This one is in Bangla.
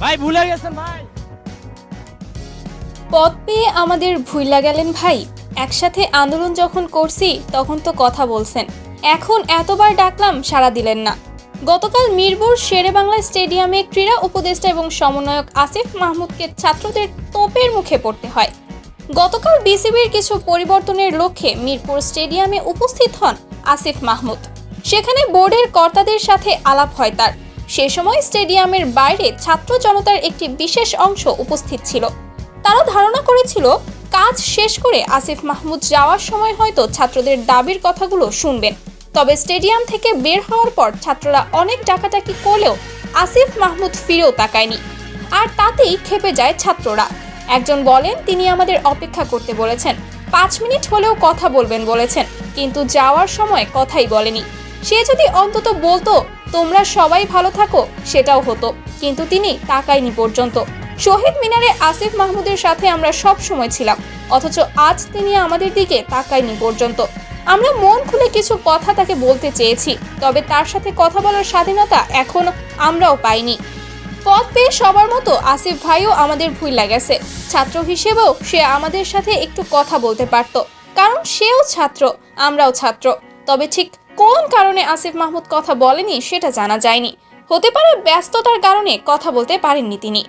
ভাই ভুলে গেছেন ভাই। পদ পেয়ে আমাদের ভুইলা গেলেন ভাই। একসাথে আন্দোলন যখন করছি তখন তো কথা বলছেন, এখন এতবার ডাকলাম সাড়া দিলেন না। গতকাল মিরপুর শেরেবাংলা স্টেডিয়ামে ক্রীড়া উপদেষ্টা এবং সমন্বয়ক আসিফ মাহমুদকে ছাত্রদের তোপের মুখে পড়তে হয়। গতকাল বিসিবির কিছু পরিবর্তনের লক্ষ্যে মিরপুর স্টেডিয়ামে উপস্থিত হন আসিফ মাহমুদ। সেখানে বোর্ডের কর্তাদের সাথে আলাপ হয় তার। সে সময় স্টেডিয়ামের বাইরে ছাত্র জনতার একটি বিশেষ অংশ উপস্থিত ছিল। তারা ধারণা করেছিল কাজ শেষ করে আসিফ মাহমুদ যাওয়ার সময় হয়তো ছাত্রদের দাবির কথাগুলো শুনবেন। তবে স্টেডিয়াম থেকে বের হওয়ার পর ছাত্ররা অনেক ডাকাডাকি করলেও আসিফ মাহমুদ ফিরেও তাকায়নি। আর তাতেই ক্ষেপে যায় ছাত্ররা। একজন বলেন তিনি আমাদের অপেক্ষা করতে বলেছেন, 5 মিনিট হলেও কথা বলবেন বলেছেন, কিন্তু যাওয়ার সময় কথাই বলেনি। সে যদি অন্তত বলতো তোমরা সবাই ভালো থাকো সেটাও হতো, কিন্তু তিনি তাকায়নি পর্যন্ত। শহীদ মিনারে আসিফ মাহমুদের সাথে আমরা সব সময় ছিলাম, অথচ আজ তিনি আমাদের দিকে তাকায়নি পর্যন্ত। আমরা মন খুলে কিছু কথা তাকে বলতে চেয়েছি, তবে তার সাথে কথা বলার স্বাধীনতা এখনো আমরাও পাইনি। পদ পেয়ে সবার মতো আসিফ ভাইও আমাদের ভুইলা গেছে। ছাত্র হিসেবেও সে আমাদের সাথে একটু কথা বলতে পারত, কারণ সেও ছাত্র, আমরাও ছাত্র। তবে ঠিক কোন কারণে আসিফ মাহমুদ কথা বলেনি সেটা জানা যায়নি। হতে পারে ব্যস্ততার কারণে কথা বলতে পারেননি তিনি।